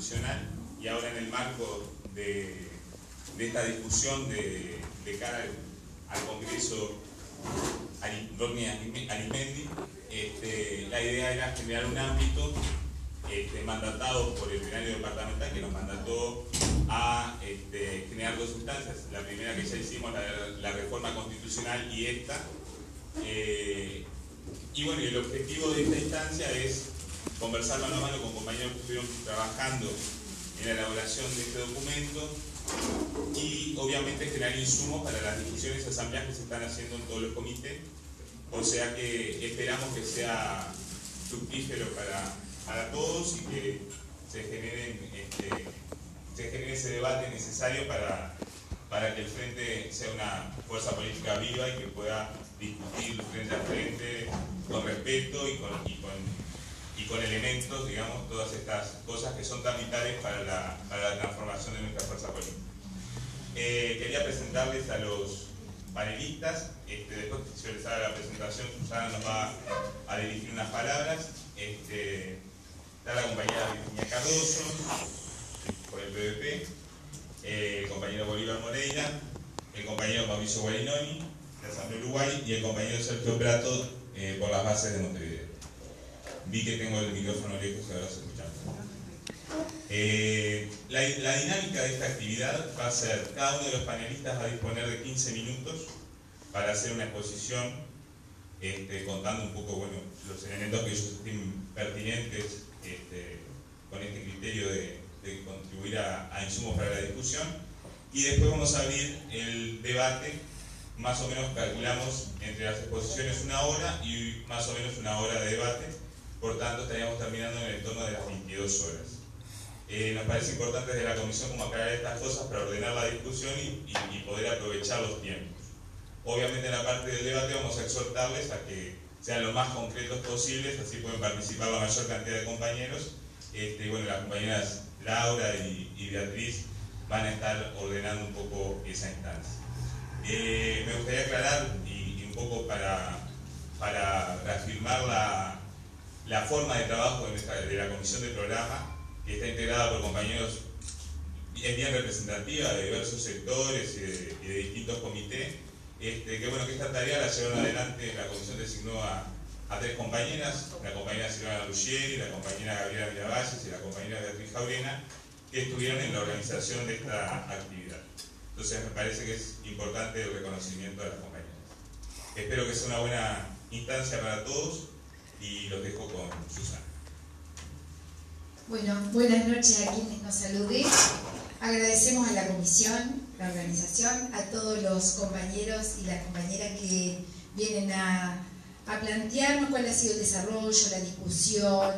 constitucional, y ahora en el marco de esta discusión de cara al Congreso Rodney Arizmendi, la idea era generar un ámbito mandatado por el plenario departamental, que nos mandató a generar dos instancias. La primera que ya hicimos, la reforma constitucional, y esta. Y bueno, el objetivo de esta instancia es conversar mano a mano con compañeros que estuvieron trabajando en la elaboración de este documento y obviamente generar insumos para las discusiones y asambleas que se están haciendo en todos los comités. O sea que esperamos que sea fructífero para todos y que se genere ese debate necesario para que el Frente sea una fuerza política viva y que pueda discutir frente a frente con respeto y con elementos, digamos, todas estas cosas que son tan vitales para la transformación de nuestra fuerza política. Quería presentarles a los panelistas. Después que yo les haga la presentación, Susana nos va a dirigir unas palabras. Está la compañera Virginia Cardoso, por el PVP, el compañero Bolívar Moreira, el compañero Mauricio Guarinoni, de Asamblea Uruguay, y el compañero Sergio Prato, por las bases de Montevideo. Vi que tengo el micrófono lejos, ahora se escucha. La dinámica de esta actividad va a ser: cada uno de los panelistas va a disponer de 15 minutos para hacer una exposición, contando un poco, bueno, los elementos que ellos estimen pertinentes, con este criterio de contribuir a insumos para la discusión. Y después vamos a abrir el debate. Más o menos calculamos entre las exposiciones 1 hora y más o menos 1 hora de debate. Por tanto, estaríamos terminando en el torno de las 22 horas. Nos parece importante desde la comisión como aclarar estas cosas para ordenar la discusión y poder aprovechar los tiempos. Obviamente en la parte del debate vamos a exhortarles a que sean lo más concretos posibles, así pueden participar la mayor cantidad de compañeros. Bueno, las compañeras Laura y Beatriz van a estar ordenando un poco esa instancia. Me gustaría aclarar y un poco para reafirmar la forma de trabajo de la comisión de programa, que está integrada por compañeros bien representativa de diversos sectores y de distintos comités. Que bueno, que esta tarea la llevaron adelante. La comisión designó a 3 compañeras: la compañera Silvana Ruggieri, la compañera Gabriela Miravalles y la compañera Beatriz Jaurena, que estuvieron en la organización de esta actividad. Entonces me parece que es importante el reconocimiento de las compañeras. Espero que sea una buena instancia para todos y los dejo con Susana. Bueno, buenas noches a quienes nos saluden. Agradecemos a la comisión, la organización, a todos los compañeros y las compañeras que vienen a plantearnos cuál ha sido el desarrollo, la discusión,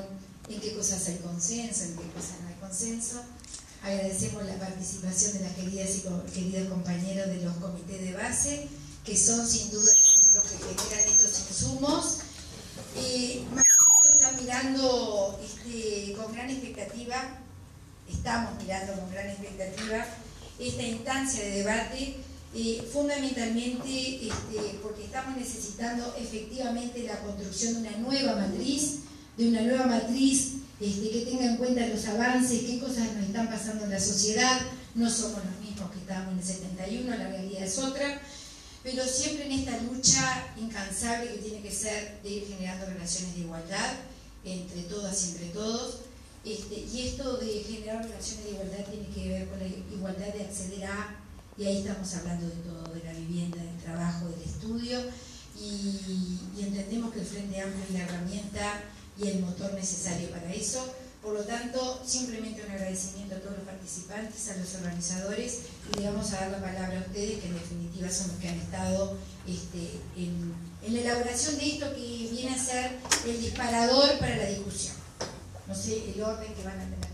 en qué cosas hay consenso, en qué cosas no hay consenso. Agradecemos la participación de las queridas y queridos compañeros de los comités de base, que son sin duda los que generan estos insumos. Están mirando con gran expectativa, estamos mirando con gran expectativa esta instancia de debate, fundamentalmente porque estamos necesitando efectivamente la construcción de una nueva matriz, que tenga en cuenta los avances, qué cosas nos están pasando en la sociedad. No somos los mismos que estábamos en el 71, la realidad es otra, pero siempre en esta lucha incansable que tiene que ser de ir generando relaciones de igualdad entre todas y entre todos. Y esto de generar relaciones de igualdad tiene que ver con la igualdad de acceder a, y ahí estamos hablando de todo, de la vivienda, del trabajo, del estudio, y entendemos que el Frente Amplio es la herramienta y el motor necesario para eso. Por lo tanto, simplemente un agradecimiento a todos los participantes, a los organizadores, y le vamos a dar la palabra a ustedes, que en definitiva son los que han estado en la elaboración de esto que viene a ser el disparador para la discusión. No sé el orden que van a tener.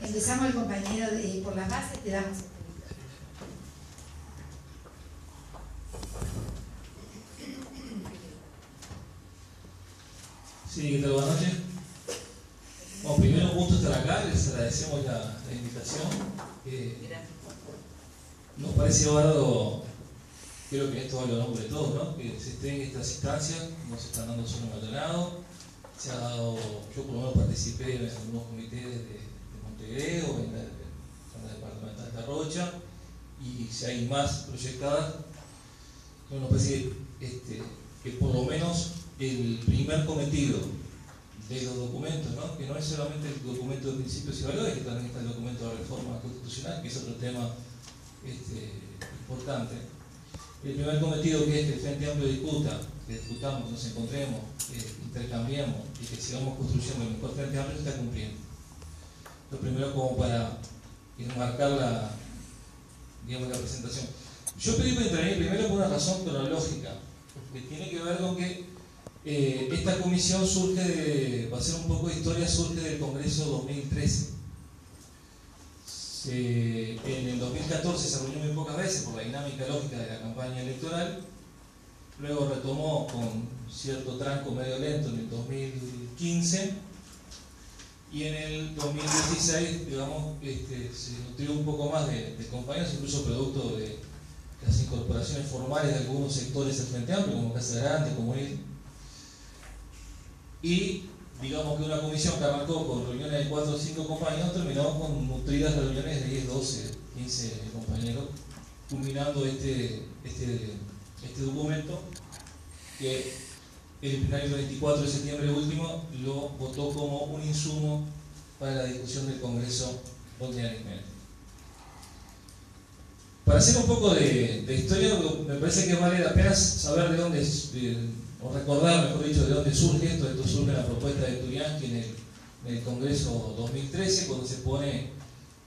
Empezamos el compañero por las bases, te damos el Sí, ¿qué tal? Buenas noches. Bueno, primero un gusto estar acá, les agradecemos la invitación. Nos parece bárbaro, creo que esto vale a nombre de todos, ¿no? Que se estén en estas instancias, no se están dando solo en Maldonado. Se ha dado, yo por lo menos participé en algunos comités de Montevideo, si hay más proyectadas, nos parece que por lo menos el primer cometido de los documentos, ¿no? Que no es solamente el documento de principios y valores, que también está el documento de la reforma constitucional, que es otro tema importante. El primer cometido, que es que el Frente Amplio discuta, que discutamos, nos encontremos, intercambiemos y que sigamos construyendo el mejor Frente Amplio, se está cumpliendo. Lo primero, como para enmarcar la presentación. Yo pedí para intervenir primero por una razón cronológica, que tiene que ver con que esta comisión surge va a ser un poco de historia, surge del Congreso 2013. En el 2014 se reunió muy pocas veces por la dinámica lógica de la campaña electoral, luego retomó con cierto tranco medio lento en el 2015, y en el 2016, digamos, se nutrió un poco más de compañeros, incluso producto de las incorporaciones formales de algunos sectores del Frente Amplio, como Casa Grande, como él. Y digamos que una comisión que arrancó con reuniones de 4 o 5 compañeros, terminó con nutridas reuniones de 10, 12, 15 compañeros, culminando este documento que el plenario 24 de septiembre último lo votó como un insumo para la discusión del Congreso ordinariamente. Para hacer un poco de historia, me parece que vale la pena saber de dónde, o recordar, mejor dicho, de dónde surge esto. Esto surge en la propuesta de Turianqui en el Congreso 2013, cuando se pone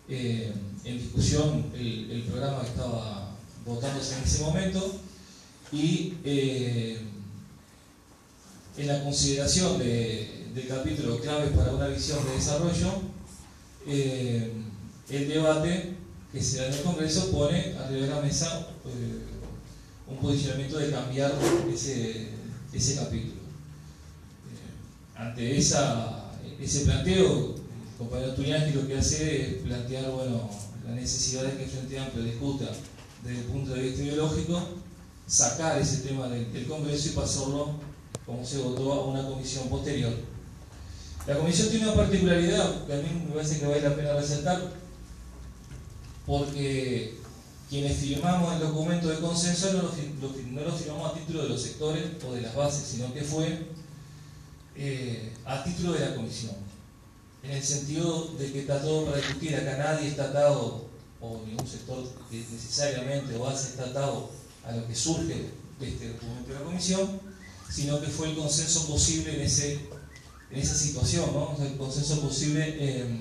en discusión el programa que estaba votándose en ese momento, y en la consideración del capítulo claves para una visión de desarrollo, el debate que se da en el Congreso pone arriba de la mesa un posicionamiento de cambiar ese capítulo. Ante ese planteo, el compañero Turianqui lo que hace es plantear, bueno, la necesidad de que el Frente Amplio discuta desde el punto de vista ideológico, sacar ese tema del Congreso y pasarlo, como se votó, a una comisión posterior. La comisión tiene una particularidad que a mí me parece que vale la pena resaltar, porque quienes firmamos el documento de consenso no lo firmamos a título de los sectores o de las bases, sino que fue a título de la comisión, en el sentido de que está todo para discutir. Acá nadie está atado, o ningún sector necesariamente o base está atado a lo que surge de este documento de la comisión, sino que fue el consenso posible en esa situación, ¿no? O sea, el consenso posible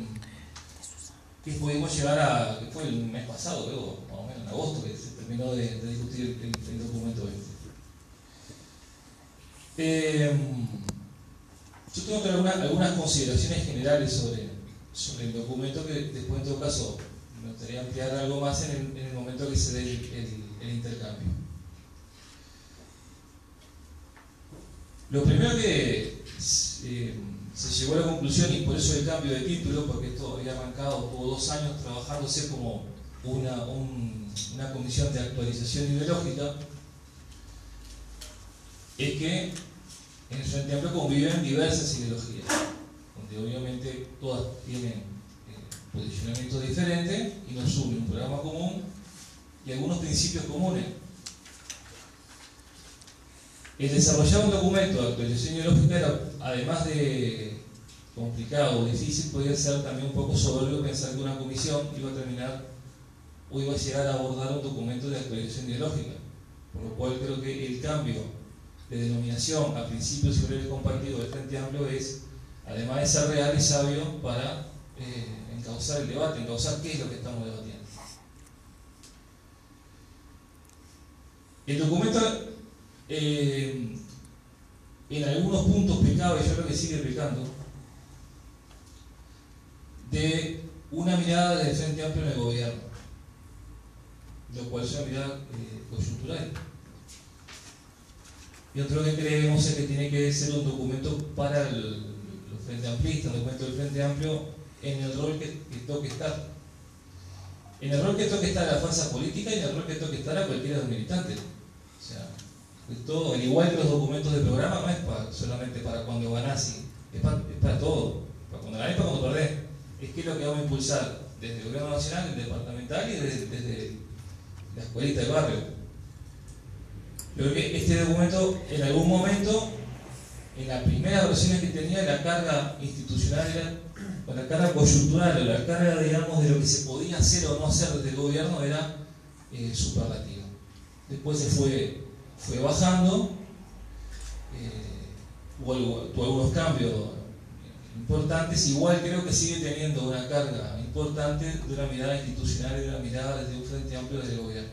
que pudimos llegar a, que fue el mes pasado, luego, más o menos en agosto, que se terminó de discutir el documento Yo tengo que dar algunas consideraciones generales sobre el documento, que después, en todo caso, me gustaría ampliar algo más en el momento que se dé el intercambio. Lo primero que se llegó a la conclusión, y por eso el cambio de título, porque esto había arrancado, tuvo 2 años trabajándose como una comisión de actualización ideológica, es que en el Frente Amplio conviven diversas ideologías, donde obviamente todas tienen posicionamientos diferentes y nos une un programa común y algunos principios comunes. El desarrollar un documento de actualización ideológica era, además de complicado o difícil, podía ser también un poco soberbio pensar que una comisión iba a terminar o iba a llegar a abordar un documento de actualización ideológica, por lo cual creo que el cambio de denominación a principios y valores compartidos del Frente Amplio es, además de ser real y sabio, para encauzar el debate, encauzar qué es lo que estamos debatiendo. El documento en algunos puntos pecaba, y yo creo que sigue pecando, de una mirada del Frente Amplio en el gobierno, lo cual es una mirada coyuntural. Y otro que creemos es que tiene que ser un documento para los Frente Amplistas, un documento del Frente Amplio en el rol que toque estar. En el rol que toque estar a la fuerza política y en el rol que toque estar a cualquiera de los militantes. O sea, todo, al igual que los documentos de programa, no es solamente para cuando ganás, es para todo. Para cuando ganás y para cuando perdés. Es que es lo que vamos a impulsar desde el gobierno nacional, el departamental y desde la escuelita del barrio. Yo creo que este documento, en algún momento, en las primeras versiones que tenía, la carga institucional era, o la carga coyuntural, o la carga, digamos, de lo que se podía hacer o no hacer desde el gobierno era superlativa. Después se fue bajando, hubo algunos cambios importantes. Igual creo que sigue teniendo una carga importante de una mirada institucional y de una mirada desde un frente amplio del gobierno.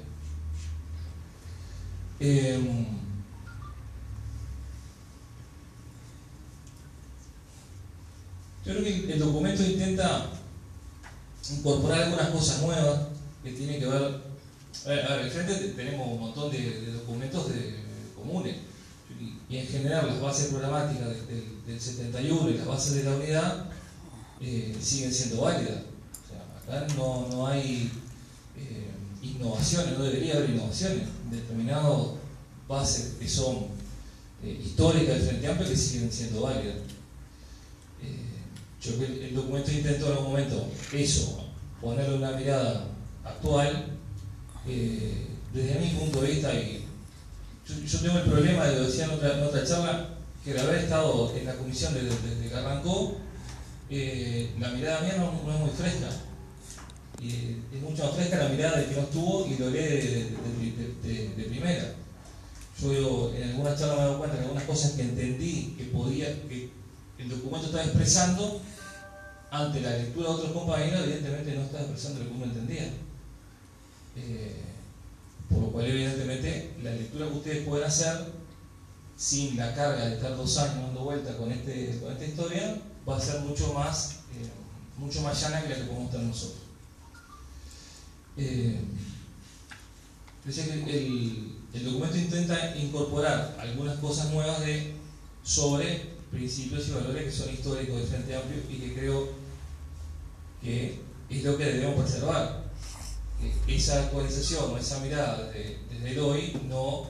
Yo creo que el documento intenta incorporar algunas cosas nuevas que tienen que ver. A ver, al frente tenemos un montón de documentos comunes, y en general las bases programáticas del 71 y las bases de la unidad siguen siendo válidas. O sea, acá no hay innovaciones, no debería haber innovaciones. Determinadas bases que son históricas del Frente Amplio que siguen siendo válidas. Yo creo que el documento intentó en algún momento eso, ponerle una mirada actual. Desde mi punto de vista, y yo tengo el problema, lo decía en otra charla, que al haber estado en la comisión desde que arrancó, la mirada mía no es muy fresca. Es mucho más fresca la mirada del que no estuvo y lo lee de primera. Yo en algunas charlas me he dado cuenta que algunas cosas que entendí que el documento estaba expresando, ante la lectura de otros compañeros, evidentemente no estaba expresando lo que uno entendía. Por lo cual, evidentemente, la lectura que ustedes pueden hacer sin la carga de estar 2 años dando vuelta con esta historia va a ser mucho más llana que la que podemos tener nosotros. Decía que el documento intenta incorporar algunas cosas nuevas sobre principios y valores que son históricos del Frente Amplio y que creo que es lo que debemos preservar. Esa actualización o esa mirada desde el hoy no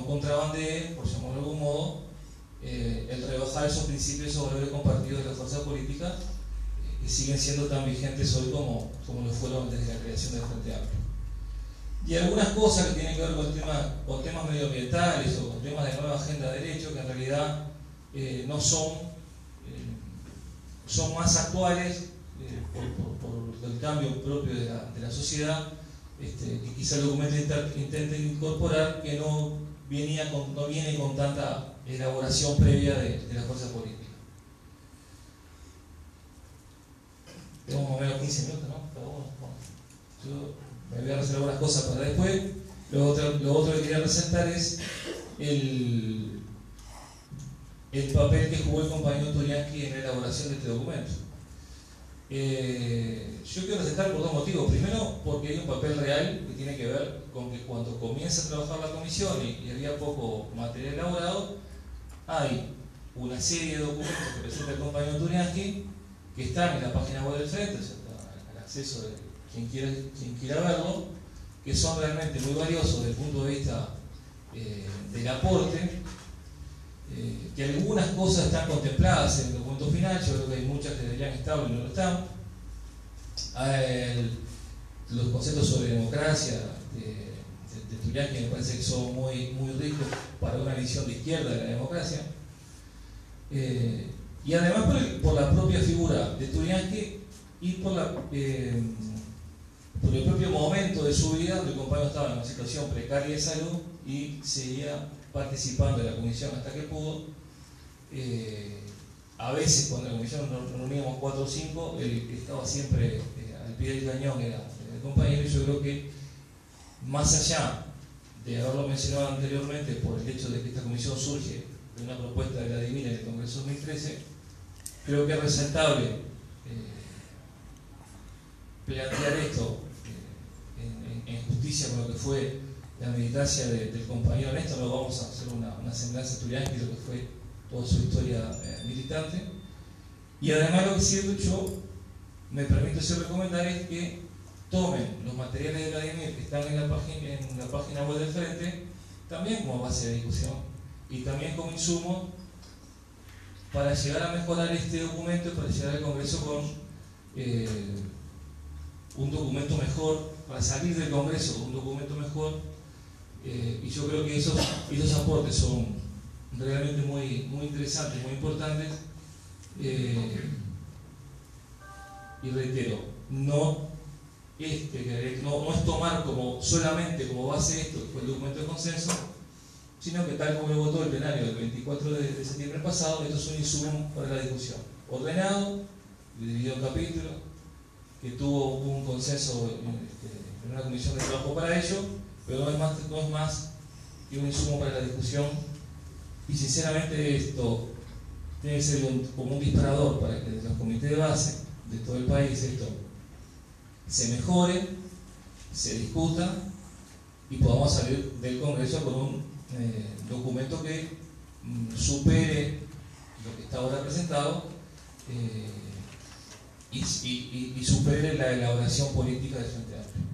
contrabandee, por llamarlo de algún modo, el rebajar esos principios o valores compartidos de las fuerzas políticas que siguen siendo tan vigentes hoy como lo fueron desde la creación del Frente Amplio. Y algunas cosas que tienen que ver con temas medioambientales o con temas de nueva agenda de derecho que en realidad no son más actuales por el cambio propio de la sociedad, que quizá el documento intente incorporar, que no viene con tanta elaboración previa de las fuerzas políticas. Tenemos más o menos 15 minutos, ¿no? Cada uno. Bueno, yo me voy a reservar algunas cosas para después. Lo otro que quería resaltar es el papel que jugó el compañero Turiansky en la elaboración de este documento. Yo quiero resaltar por 2 motivos. Primero, porque hay un papel real que tiene que ver con que cuando comienza a trabajar la comisión y había poco material elaborado, hay una serie de documentos que presenta el compañero Turiansky que están en la página web del Frente, o sea, al acceso de quien quiera verlo, que son realmente muy valiosos desde el punto de vista del aporte, que algunas cosas están contempladas en el documento final. Yo creo que hay muchas que deberían estar y no lo están. Los conceptos sobre democracia de Turiansky me parece que son muy ricos para una visión de izquierda de la democracia. Y además por la propia figura de Turiansky y por el propio momento de su vida, donde el compañero estaba en una situación precaria de salud y seguía participando de la comisión hasta que pudo. A veces cuando la comisión nos reuníamos 4 o 5, el que estaba siempre al pie del cañón era el compañero. Y yo creo que más allá de haberlo mencionado anteriormente por el hecho de que esta comisión surge de una propuesta de la Divina en el Congreso 2013, creo que es resaltable plantear esto en justicia con lo que fue la militancia del compañero Néstor. No vamos a hacer una semblanza Turiansky de lo que fue toda su historia militante. Y además lo que sí yo me permito recomendar es que tomen los materiales de Vladimir que están en la página web del Frente, también como base de discusión y también como insumo para llegar a mejorar este documento y para llegar al Congreso con un documento mejor para salir del Congreso con un documento mejor, y yo creo que esos aportes son realmente muy interesantes, muy importantes, y reitero, no es tomar solamente como base esto, que fue el documento de consenso, sino que tal como lo votó el plenario del 24 de septiembre pasado, esto es un insumo para la discusión. Ordenado, dividido en capítulos, que tuvo un consenso en una comisión de trabajo para ello, pero no es más que un insumo para la discusión, y sinceramente esto tiene que ser como un disparador para que los comités de base de todo el país esto se mejore, se discuta y podamos salir del Congreso con un documento que supere lo que está ahora presentado, y supere la elaboración política del Frente Amplio.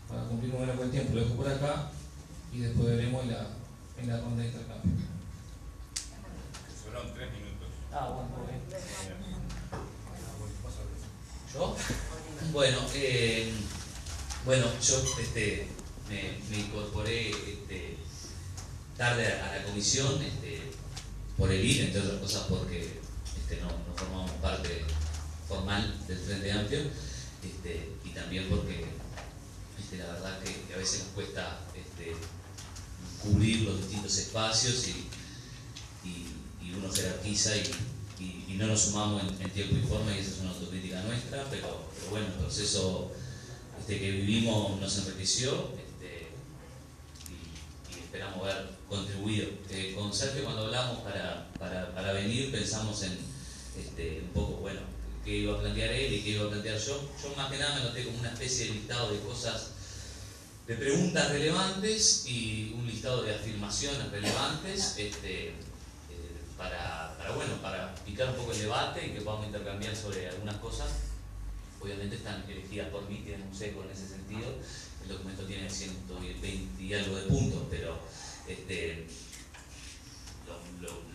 Para cumplir con el tiempo, lo dejo por acá y después veremos en la ronda de intercambio. Fueron 3 minutos. Bueno, muy bien. ¿Yo? Bueno, yo me incorporé tarde a la comisión por el INE, entre otras cosas porque no formamos parte formal del Frente Amplio, y también porque la verdad que a veces nos cuesta cubrir los distintos espacios y uno jerarquiza y no nos sumamos en tiempo y forma, y esa es una autocrítica nuestra, pero bueno, el proceso que vivimos nos enriqueció, y esperamos haber contribuido. Con Sergio, cuando hablamos para venir, pensamos en un poco, bueno, qué iba a plantear él y qué iba a plantear yo. Yo más que nada me noté como una especie de listado de cosas, de preguntas relevantes y un listado de afirmaciones relevantes, para picar un poco el debate y que podamos intercambiar sobre algunas cosas. Obviamente están elegidas por mí, tienen un sesgo en ese sentido. El documento tiene 120 y algo de puntos, pero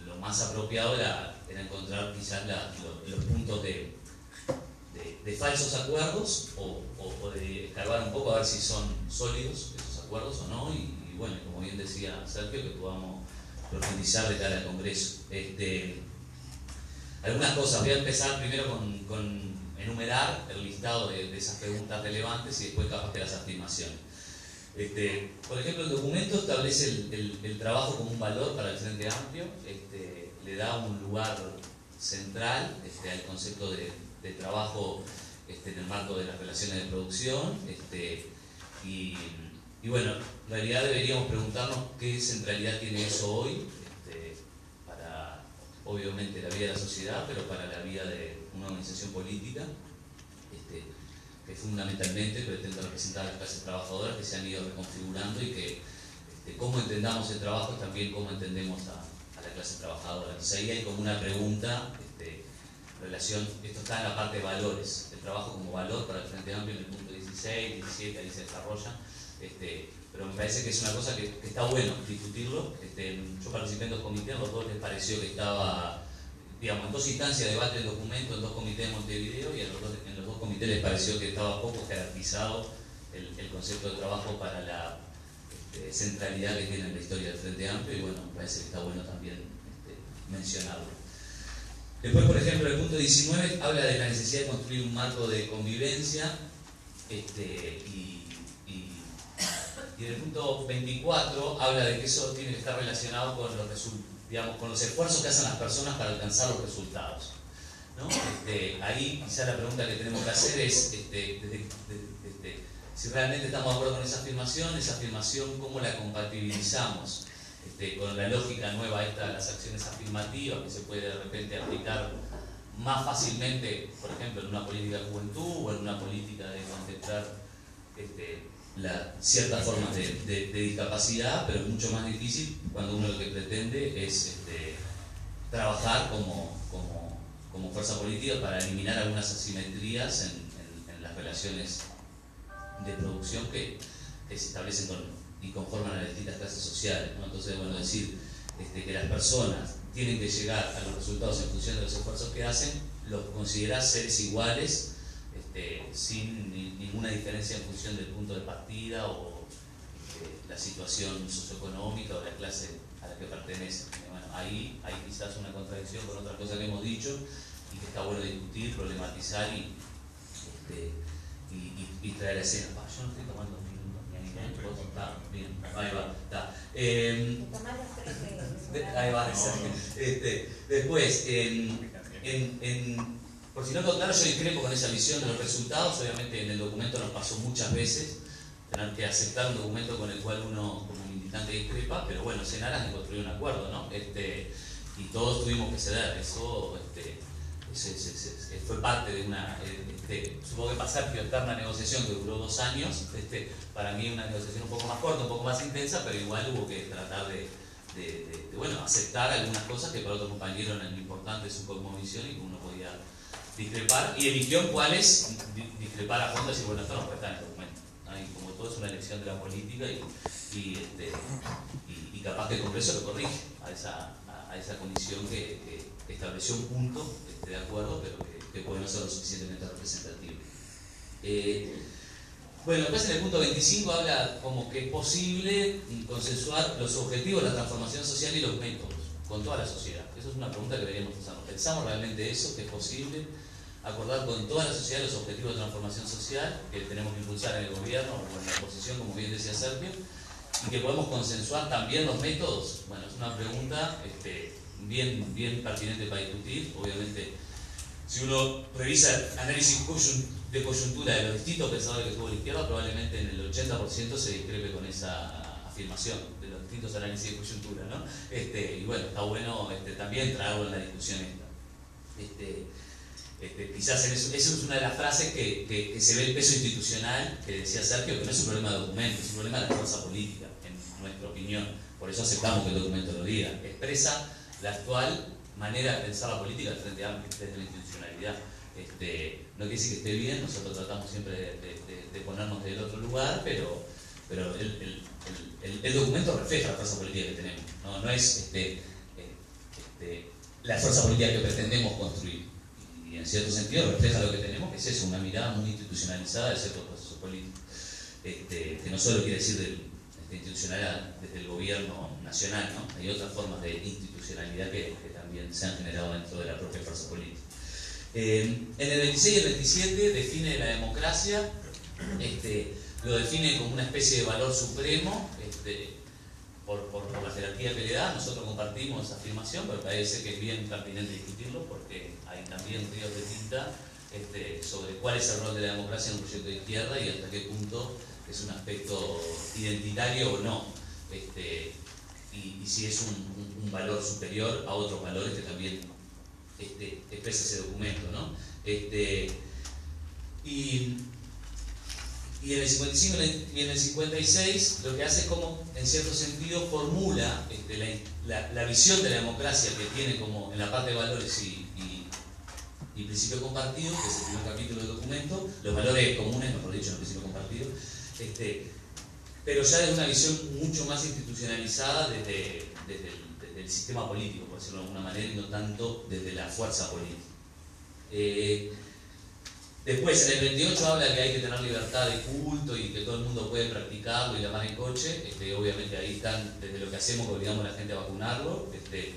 lo más apropiado era encontrar quizás los puntos de falsos acuerdos, o de escarbar un poco a ver si son sólidos esos acuerdos o no, y bueno, como bien decía Sergio, que podamos profundizar de cara al Congreso. Algunas cosas, voy a empezar primero con enumerar el listado de esas preguntas relevantes y después capaz que las afirmaciones. Por ejemplo, el documento establece el trabajo como un valor para el Frente Amplio, le da un lugar central al concepto de trabajo en el marco de las relaciones de producción, y bueno, en realidad deberíamos preguntarnos qué centralidad tiene eso hoy, para obviamente la vida de la sociedad, pero para la vida de una organización política, que fundamentalmente pretende representar a las clases trabajadoras que se han ido reconfigurando, y que cómo entendamos el trabajo es también cómo entendemos a la clase trabajadora. Entonces ahí hay como una pregunta, relación, esto está en la parte de valores, el trabajo como valor para el Frente Amplio en el punto 16, 17, ahí se desarrolla, pero me parece que es una cosa que está bueno discutirlo. Yo participé en 2 comités, a los 2 les pareció que estaba, digamos, en 2 instancias de debate del documento, en 2 comités de Montevideo, y en los 2 comités les pareció que estaba poco jerarquizado el concepto de trabajo para la centralidad que tiene en la historia del Frente Amplio, y bueno, me parece que está bueno también mencionarlo. Después, por ejemplo, el punto 19 habla de la necesidad de construir un marco de convivencia, y en el punto 24 habla de que eso tiene que estar relacionado con los esfuerzos que hacen las personas para alcanzar los resultados, ¿no? Ahí quizá la pregunta que tenemos que hacer es si realmente estamos de acuerdo con esa afirmación, ¿cómo la compatibilizamos con la lógica nueva esta de las acciones afirmativas, que se puede de repente aplicar más fácilmente, por ejemplo, en una política de juventud o en una política de contemplar ciertas formas de discapacidad, pero es mucho más difícil cuando uno lo que pretende es trabajar como fuerza política para eliminar algunas asimetrías en las relaciones de producción que se establecen y conforman a las distintas clases sociales, ¿no? Entonces, bueno, decir que las personas tienen que llegar a los resultados en función de los esfuerzos que hacen, los considerar seres iguales sin ninguna diferencia en función del punto de partida o la situación socioeconómica o la clase a la que pertenece. Bueno, ahí hay quizás una contradicción con otra cosa que hemos dicho y que está bueno discutir, problematizar y traer a escena. Yo no estoy tomando minutos ni a ningún está bien, ahí va, está. Ahí va, después, por si no quedó claro, yo discrepo con esa visión de los resultados. Obviamente en el documento nos pasó muchas veces tener que aceptar un documento con el cual uno como militante discrepa, pero bueno, en aras de construir un acuerdo, ¿no? Y todos tuvimos que ceder. Eso fue parte de una, supongo que pasar que una negociación que duró 2 años, para mí una negociación un poco más corta, un poco más intensa, pero igual hubo que tratar de bueno, aceptar algunas cosas que para otros compañeros eran importantes en su cosmovisión y que uno podía discrepar, y eligió en cuáles discrepar a fondo y decir, bueno, esto no puede estar en el documento. Y como todo es una elección de la política y capaz que el Congreso lo corrige a esa comisión que estableció un punto de acuerdo, pero que puede no ser lo suficientemente representativo. Bueno, después en el punto 25 habla como que es posible consensuar los objetivos de la transformación social y los métodos con toda la sociedad. Eso es una pregunta que deberíamos hacernos. ¿Pensamos realmente eso, que es posible acordar con toda la sociedad los objetivos de transformación social que tenemos que impulsar en el gobierno o en la oposición, como bien decía Sergio, y que podemos consensuar también los métodos? Bueno, es una pregunta bien pertinente para discutir. Obviamente, si uno revisa el análisis de coyuntura de los distintos pensadores que tuvo la izquierda, probablemente en el 80% se discrepe con esa afirmación de los distintos análisis de coyuntura, ¿no? Y bueno, está bueno también traerlo en la discusión esta. Quizás esa es una de las frases que se ve el peso institucional que decía Sergio, que no es un problema de documento, es un problema de la fuerza política, en nuestra opinión. Por eso aceptamos que el documento lo diga. Expresa la actual manera de pensar la política del Frente Amplio desde la institucionalidad. No quiere decir que esté bien, nosotros tratamos siempre de ponernos del otro lugar, pero el documento refleja la fuerza política que tenemos, no es la fuerza política que pretendemos construir. Y en cierto sentido refleja lo que tenemos, que es eso, una mirada muy institucionalizada de ciertos procesos políticos, que no solo quiere decir institucionalidad desde el gobierno nacional, ¿no? Hay otras formas de institucionalidad que también se han generado dentro de la propia fuerza política. En el 26 y el 27 define la democracia, lo define como una especie de valor supremo, por la jerarquía que le da. Nosotros compartimos esa afirmación, pero parece que es bien pertinente discutirlo porque hay también ríos de tinta sobre cuál es el rol de la democracia en un proyecto de izquierda y hasta qué punto es un aspecto identitario o no, y si es un valor superior a otros valores que también expresa ese documento, ¿no? Y en el 55 y en el 56 lo que hace es como, en cierto sentido, formula la visión de la democracia que tiene como en la parte de valores y principios compartidos, que es el primer capítulo del documento, los valores comunes, mejor dicho, en el principio compartido, pero ya desde una visión mucho más institucionalizada desde el sistema político, por decirlo de alguna manera, y no tanto desde la fuerza política. Después, en el 28 habla que hay que tener libertad de culto y que todo el mundo puede practicarlo y llamar en coche. Obviamente ahí están, desde lo que hacemos, que obligamos a la gente a vacunarlo,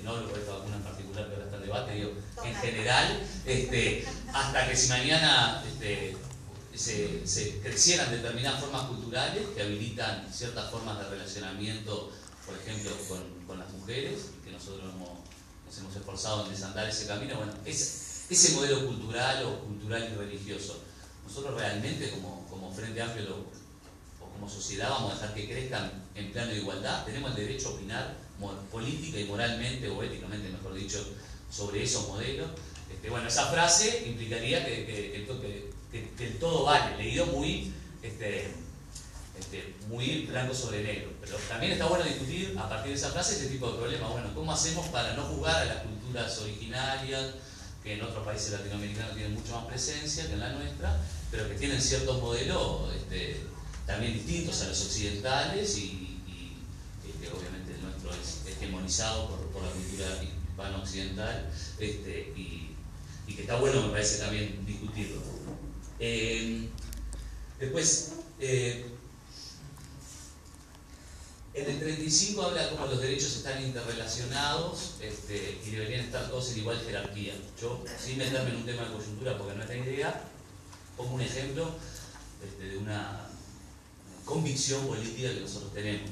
no por esta vacuna en particular que ahora está en debate, digo, en general, hasta que si mañana se crecieran determinadas formas culturales que habilitan ciertas formas de relacionamiento, por ejemplo, con las mujeres, y que nosotros nos hemos esforzado en desandar ese camino. Bueno, ese modelo cultural o cultural y religioso, nosotros realmente como Frente Amplio o como sociedad vamos a dejar que crezcan en plano de igualdad. Tenemos el derecho a opinar política y moralmente o éticamente, mejor dicho, sobre esos modelos. Bueno, esa frase implicaría que el todo vale, leído muy blanco sobre negro, pero también está bueno discutir a partir de esa frase este tipo de problemas. Bueno, ¿cómo hacemos para no juzgar a las culturas originarias que en otros países latinoamericanos tienen mucho más presencia que en la nuestra, pero que tienen ciertos modelos también distintos a los occidentales y obviamente el nuestro es hegemonizado por la cultura hispano-occidental, y que está bueno, me parece, también discutirlo. Después, en el 35 habla como los derechos están interrelacionados y deberían estar todos en igual jerarquía. Yo, sin meterme en un tema de coyuntura porque no es la idea, pongo un ejemplo de una convicción política que nosotros tenemos.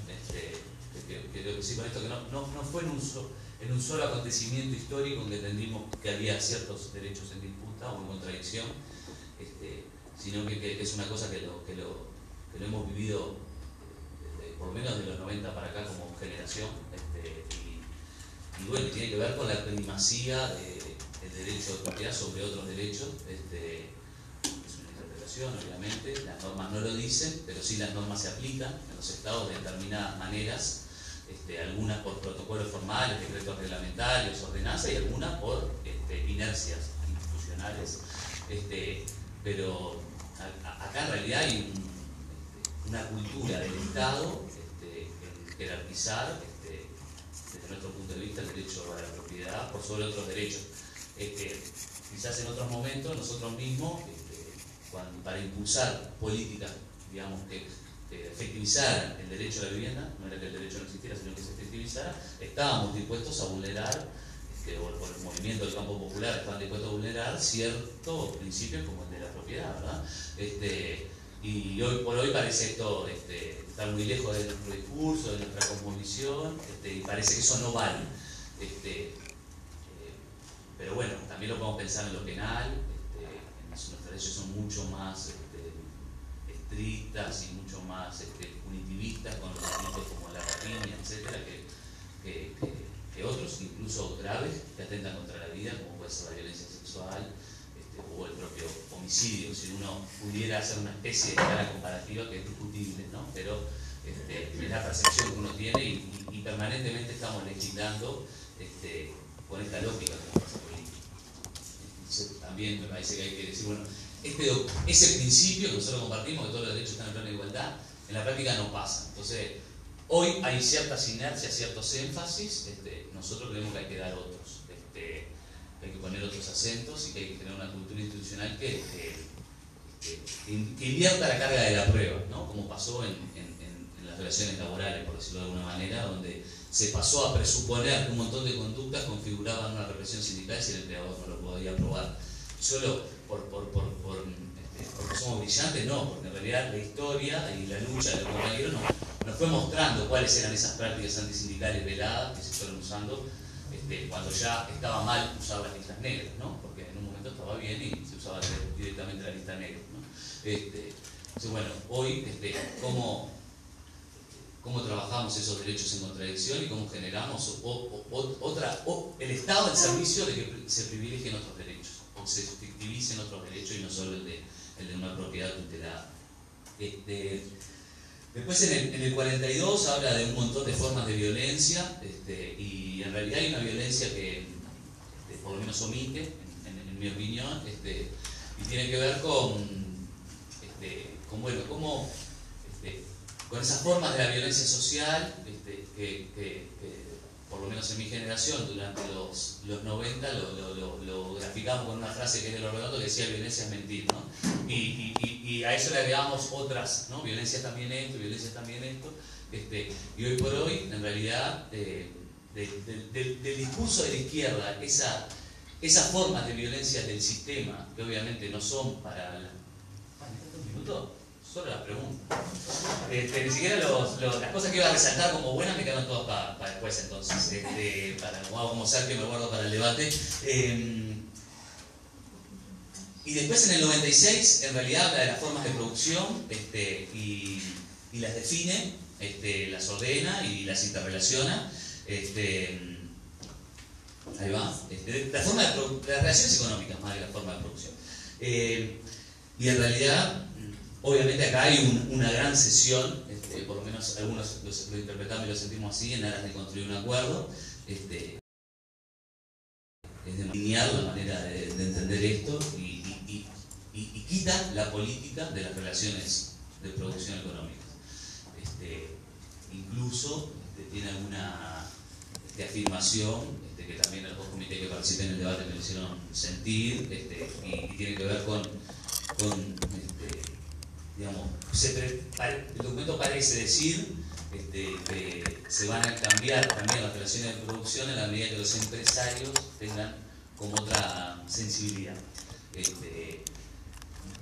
Creo que sí, con esto que no fue en un solo acontecimiento histórico en que entendimos que había ciertos derechos en disputa o en contradicción, sino que es una cosa que lo hemos vivido por lo menos de los 90 para acá como generación, y bueno, tiene que ver con la primacía del derecho de propiedad sobre otros derechos. Es una interpretación, obviamente, las normas no lo dicen, pero sí las normas se aplican en los estados de determinadas maneras, algunas por protocolos formales, decretos reglamentarios, ordenanzas, y algunas por inercias institucionales. Pero acá en realidad hay una cultura del Estado en jerarquizar, desde nuestro punto de vista, el derecho a la propiedad por sobre otros derechos. Quizás en otros momentos nosotros mismos, para impulsar políticas, digamos, que efectivizaran el derecho a la vivienda, no era que el derecho no existiera, sino que se efectivizara, estábamos dispuestos a vulnerar, o por el movimiento del campo popular estaban dispuestos a vulnerar ciertos principios como el de la propiedad, ¿verdad? Y hoy por hoy parece esto estar muy lejos de nuestro discurso, de nuestra cosmovisión, y parece que eso no vale. Pero bueno, también lo podemos pensar en lo penal. Nuestras leyes son mucho más estrictas y mucho más punitivistas con los delitos como la rapiña, etcétera, que otros, incluso graves, que atentan contra la vida, como puede ser la violencia sexual o el propio homicidio. Si uno pudiera hacer una especie de escala comparativa, que es discutible, ¿no? Pero es la percepción que uno tiene y permanentemente estamos legislando con esta lógica de la fuerza política. Entonces, también me parece que hay que decir, bueno, ese principio que nosotros compartimos, que todos los derechos están en plena igualdad, en la práctica no pasa. Entonces, hoy hay ciertas inercias, ciertos énfasis, nosotros creemos que hay que dar otros, hay que poner otros acentos y que hay que tener una cultura institucional que invierta la carga de la prueba, ¿no? Como pasó en las relaciones laborales, por decirlo de alguna manera, donde se pasó a presuponer que un montón de conductas configuraban una represión sindical si el empleador no lo podía probar. Solo porque somos brillantes, no, porque en realidad la historia y la lucha de los compañeros nos fue mostrando cuáles eran esas prácticas antisindicales veladas que se fueron usando cuando ya estaba mal usar las listas negras, ¿no? Porque en un momento estaba bien y se usaba directamente la lista negra, ¿no? Entonces, bueno, hoy, ¿cómo trabajamos esos derechos en contradicción y cómo generamos el Estado al servicio de que se privilegien otros derechos o se efectivicen otros derechos y no solo el de una propiedad tutelada? Después en el 42 habla de un montón de formas de violencia y en realidad hay una violencia que por lo menos omite, en mi opinión, y tiene que ver con esas formas de la violencia social que por lo menos en mi generación durante los 90 lo graficamos con una frase que es de los Redondo que decía violencia es mentir, ¿no? Y a eso le agregamos otras, ¿no? Violencia también esto, violencia también esto, y hoy por hoy en realidad del discurso de la izquierda, esas formas de violencia del sistema que obviamente no son para ¿un minuto? Solo las preguntas. Ni siquiera las cosas que iba a resaltar como buenas me quedan todas para después, entonces. Como ser que me guardo para el debate. Y después en el 96, en realidad habla de las formas de producción y las define, las ordena y las interrelaciona. Ahí va. La forma de las relaciones económicas más de la forma de producción. Y en realidad, obviamente acá hay una gran sesión, por lo menos algunos lo interpretamos y lo sentimos así, en aras de construir un acuerdo, es de delinear la manera de entender esto y quita la política de las relaciones de producción económicas. Incluso tiene alguna afirmación que también los dos comités que participé en el debate me lo hicieron sentir, y tiene que ver con parece decir que se van a cambiar también las relaciones de producción en la medida que los empresarios tengan como otra sensibilidad.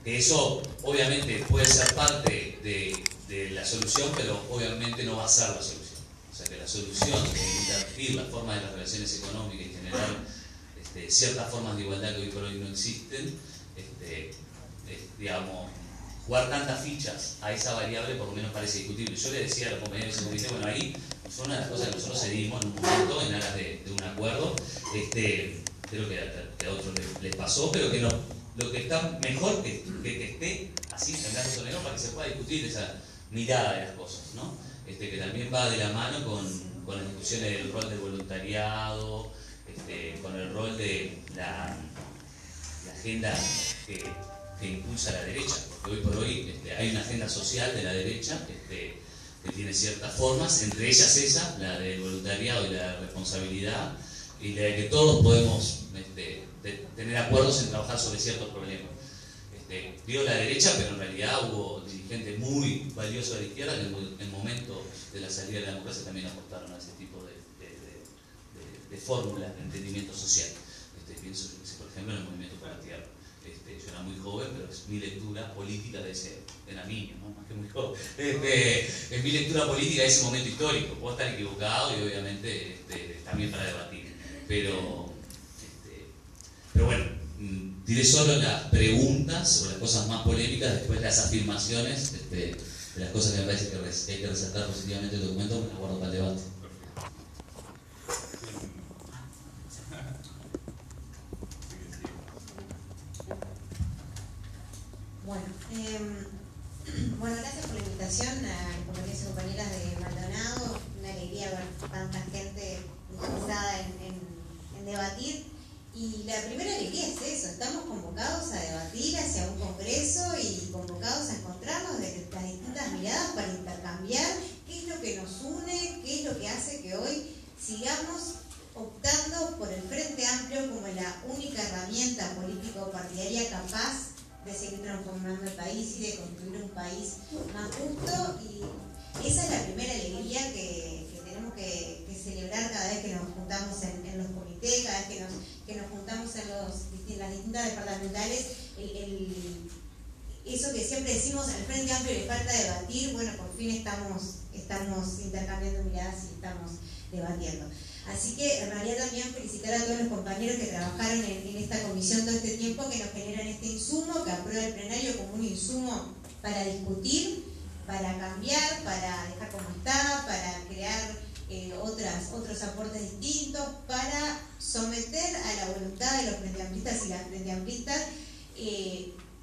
Que eso obviamente puede ser parte de la solución, pero obviamente no va a ser la solución. O sea que la solución de invertir la forma de las relaciones económicas y generar ciertas formas de igualdad que hoy por hoy no existen, digamos, jugar tantas fichas a esa variable por lo menos parece discutible. Yo le decía a los compañeros de ese comité, bueno, ahí fue una de las cosas que nosotros cedimos en un momento en aras de un acuerdo, creo que a otros les pasó, pero que no, lo que está mejor que esté así en blanco sobre negro para que se pueda discutir esa mirada de las cosas, ¿no? Que también va de la mano con las discusiones del rol del voluntariado, con el rol de la agenda que impulsa la derecha, porque hoy por hoy hay una agenda social de la derecha que tiene ciertas formas, entre ellas esa, la del voluntariado y la responsabilidad, y la de que todos podemos tener acuerdos en trabajar sobre ciertos problemas. Digo la derecha, pero en realidad hubo dirigentes muy valiosos de la izquierda que en momentos de la salida de la democracia también aportaron a ese tipo de fórmulas de entendimiento social. Pienso, por ejemplo, en el movimiento por la tierra. Yo era muy joven, pero es mi lectura política de ese, era niño, ¿no? Más que muy joven. Es mi lectura política de ese momento histórico. Puedo estar equivocado y obviamente también para debatir. Pero bueno, diré solo las preguntas o las cosas más polémicas, después las afirmaciones de las cosas que me parece que hay que resaltar positivamente del documento, me las guardo para el debate. Bueno, gracias por la invitación a compañeros y compañeras de Maldonado. Una alegría ver tanta gente interesada en debatir. Y la primera alegría es eso, estamos convocados a debatir hacia un congreso y convocados a encontrarnos de las distintas miradas para intercambiar qué es lo que nos une, qué es lo que hace que hoy sigamos optando por el Frente Amplio como la única herramienta político-partidaria capaz de seguir transformando el país y de construir un país más justo. Y esa es la primera alegría que tenemos que celebrar cada vez que nos juntamos en los comités, cada vez que nos juntamos en las distintas departamentales. Eso que siempre decimos, al Frente Amplio le falta debatir, bueno, por fin estamos intercambiando miradas y estamos debatiendo. Así que en realidad también felicitar a todos los compañeros que trabajaron en esta comisión todo este tiempo, que nos generan este insumo, que aprueba el plenario como un insumo para discutir, para cambiar, para dejar como está, para crear otros aportes distintos, para someter a la voluntad de los frenteamplistas y las frenteamplistas.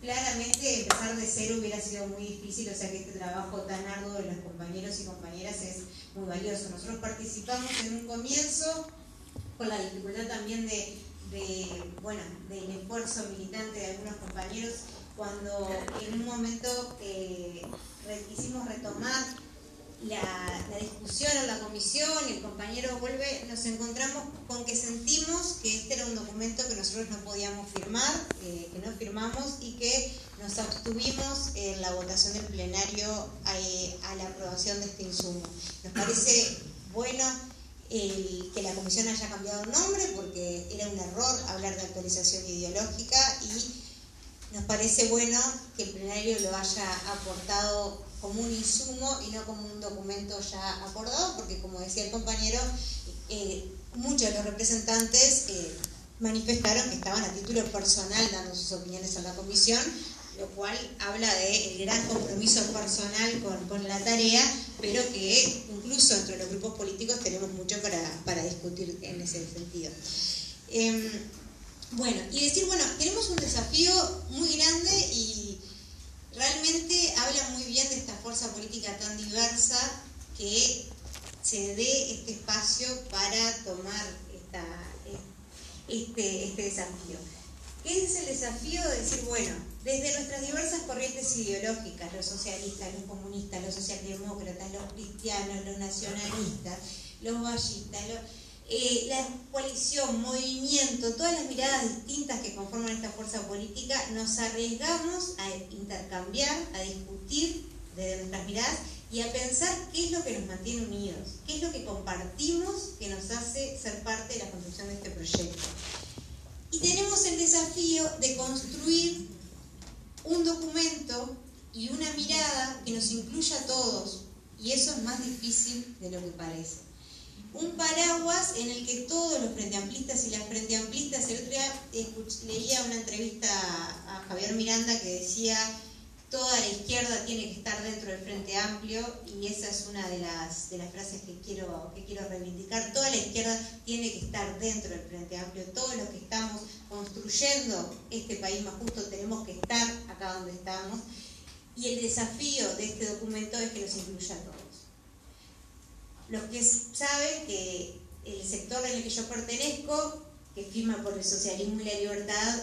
Claramente empezar de cero hubiera sido muy difícil, o sea que este trabajo tan arduo de los compañeros y compañeras es muy valioso. Nosotros participamos en un comienzo con la dificultad también del esfuerzo militante de algunos compañeros, cuando en un momento quisimos retomar la discusión en la comisión y el compañero vuelve, nos encontramos con que sentimos que este era un documento que nosotros no podíamos firmar, que no firmamos y que nos abstuvimos en la votación del plenario a la aprobación de este insumo. Nos parece bueno que la comisión haya cambiado el nombre, porque era un error hablar de actualización ideológica, y nos parece bueno que el plenario lo haya aportado como un insumo y no como un documento ya acordado, porque como decía el compañero, muchos de los representantes manifestaron que estaban a título personal dando sus opiniones en la comisión, lo cual habla del gran compromiso personal con la tarea, pero que incluso entre los grupos políticos tenemos mucho para discutir en ese sentido. Bueno, y decir, bueno, tenemos un desafío muy grande y realmente habla muy bien de esta fuerza política tan diversa que se dé este espacio para tomar este desafío. ¿Qué es el desafío de decir, bueno, desde nuestras diversas corrientes ideológicas, los socialistas, los comunistas, los socialdemócratas, los cristianos, los nacionalistas, los vallistas, la coalición, movimiento, todas las miradas distintas que conforman esta fuerza política, nos arriesgamos a intercambiar, a discutir desde nuestras miradas y a pensar qué es lo que nos mantiene unidos, qué es lo que compartimos que nos hace ser parte de la construcción de este proyecto. Y tenemos el desafío de construir un documento y una mirada que nos incluya a todos, y eso es más difícil de lo que parece. Un paraguas en el que todos los frenteamplistas y las frenteamplistas, el otro día leía una entrevista a Javier Miranda que decía: toda la izquierda tiene que estar dentro del Frente Amplio, y esa es una de las frases que quiero reivindicar. Toda la izquierda tiene que estar dentro del Frente Amplio, todos los que estamos construyendo este país más justo tenemos que estar acá donde estamos, y el desafío de este documento es que nos incluya a todos. Los que saben que el sector en el que yo pertenezco, que firma por el socialismo y la libertad,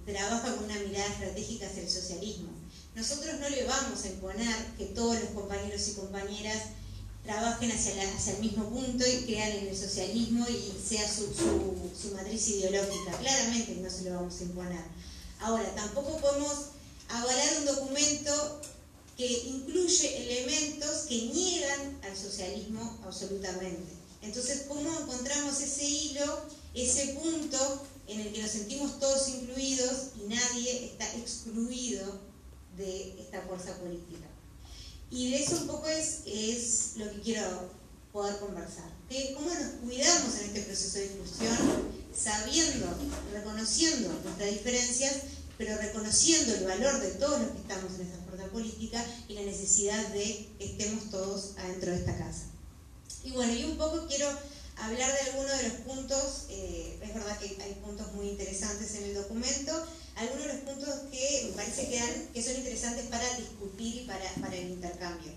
trabaja con una mirada estratégica hacia el socialismo. Nosotros no le vamos a imponer que todos los compañeros y compañeras trabajen hacia el mismo punto y crean en el socialismo y sea su matriz ideológica. Claramente no se lo vamos a imponer. Ahora, tampoco podemos avalar un documento que incluye elementos que niegan al socialismo absolutamente. Entonces, ¿cómo encontramos ese hilo, ese punto en el que nos sentimos todos incluidos y nadie está excluido de esta fuerza política? Y de eso un poco es lo que quiero poder conversar. ¿Cómo nos cuidamos en este proceso de discusión, sabiendo, reconociendo nuestras diferencias, pero reconociendo el valor de todos los que estamos en esta fuerza política y la necesidad de que estemos todos adentro de esta casa? Y bueno, y un poco quiero hablar de algunos de los puntos. Es verdad que hay puntos muy interesantes en el documento, algunos de los puntos que me parece que son interesantes para discutir y para el intercambio.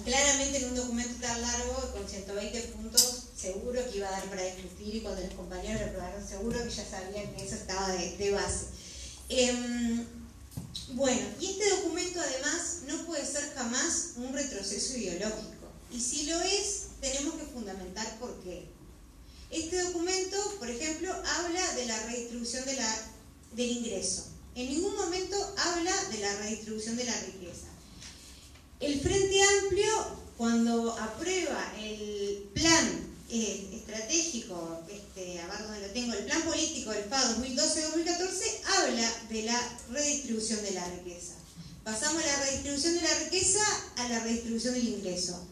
Claramente en un documento tan largo, con 120 puntos, seguro que iba a dar para discutir, y cuando los compañeros lo probaron, seguro que ya sabían que eso estaba de base. Bueno, y este documento además no puede ser jamás un retroceso ideológico, y si lo es, tenemos que fundamentar por qué. Este documento, por ejemplo, habla de la redistribución del ingreso. En ningún momento habla de la redistribución de la riqueza. El Frente Amplio, cuando aprueba el plan estratégico, a ver dónde lo tengo, el plan político del FA 2012-2014, habla de la redistribución de la riqueza. Pasamos de la redistribución de la riqueza a la redistribución del ingreso.